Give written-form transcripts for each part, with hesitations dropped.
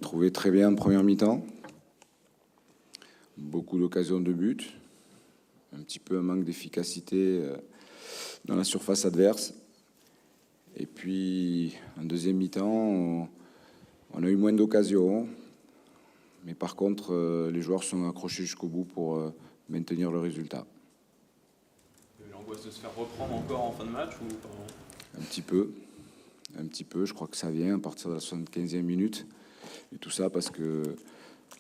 trouvé très bien en première mi-temps. Beaucoup d'occasions de but. Un petit peu un manque d'efficacité dans la surface adverse. Et puis, en deuxième mi-temps, on a eu moins d'occasions. Mais par contre, les joueurs sont accrochés jusqu'au bout pour maintenir le résultat. L'angoisse de se faire reprendre encore en fin de match ou pas? Un petit peu. Je crois que ça vient à partir de la 75e minute. Et tout ça parce que,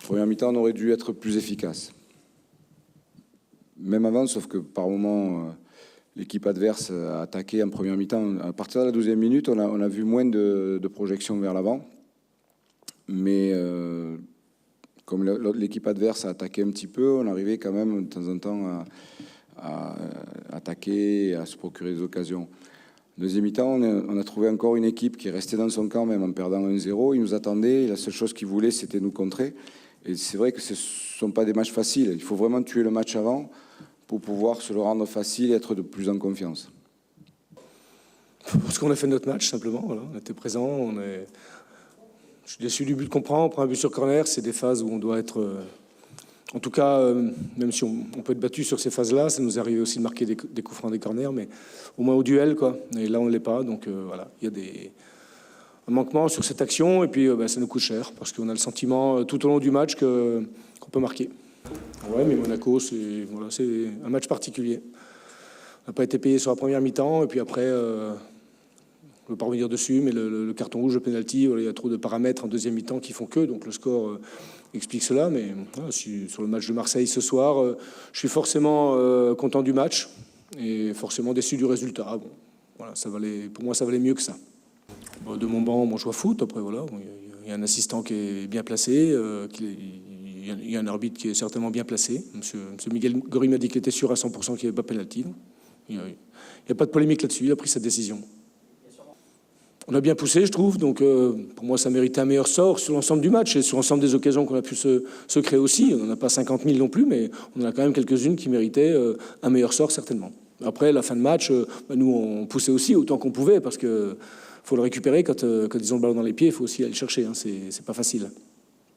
première mi-temps, on aurait dû être plus efficace. Même avant, sauf que par moment, l'équipe adverse a attaqué en première mi-temps. À partir de la 12e minute, on a vu moins de projections vers l'avant. Mais comme l'équipe adverse a attaqué un petit peu, on arrivait quand même de temps en temps à attaquer, à se procurer des occasions. Deuxième mi-temps, on a trouvé encore une équipe qui est restée dans son camp, même en perdant 1-0. Ils nous attendaient, la seule chose qu'ils voulaient, c'était nous contrer. Et c'est vrai que ce ne sont pas des matchs faciles. Il faut vraiment tuer le match avant pour pouvoir se le rendre facile et être de plus en confiance. Parce qu'on a fait notre match, simplement. Voilà. On était présents. Je suis déçu du but qu'on prend. On prend un but sur corner. C'est des phases où on doit être... En tout cas, même si on peut être battu sur ces phases-là, ça nous arrive aussi de marquer des coups francs des corners, mais au moins au duel, quoi. Et là, on ne l'est pas. Donc voilà, il y a un manquement sur cette action. Et puis, ça nous coûte cher, parce qu'on a le sentiment tout au long du match qu'on peut marquer. Ouais, mais Monaco, c'est un match particulier. On n'a pas été payé sur la première mi-temps, et puis après... Je ne veux pas revenir dessus, mais le carton rouge, le pénalty, il y a trop de paramètres en deuxième mi-temps qui font que, donc le score explique cela. Mais voilà, sur le match de Marseille ce soir, je suis forcément content du match et forcément déçu du résultat. Bon, voilà, pour moi, ça valait mieux que ça. De mon banc, moi, je vois foot. Après, voilà, il y a un assistant qui est bien placé, il y a un arbitre qui est certainement bien placé. Monsieur Miguel Gori m'a dit qu'il était sûr à 100% qu'il n'y avait pas pénalty. Il n'y a pas de polémique là-dessus, il a pris sa décision. On a bien poussé, je trouve, donc pour moi, ça méritait un meilleur sort sur l'ensemble du match et sur l'ensemble des occasions qu'on a pu se créer aussi. On n'en a pas 50 000 non plus, mais on en a quand même quelques-unes qui méritaient un meilleur sort, certainement. Après, la fin de match, nous, on poussait aussi autant qu'on pouvait, parce qu'il faut le récupérer quand ils ont le ballon dans les pieds, il faut aussi aller le chercher, hein, c'est pas facile.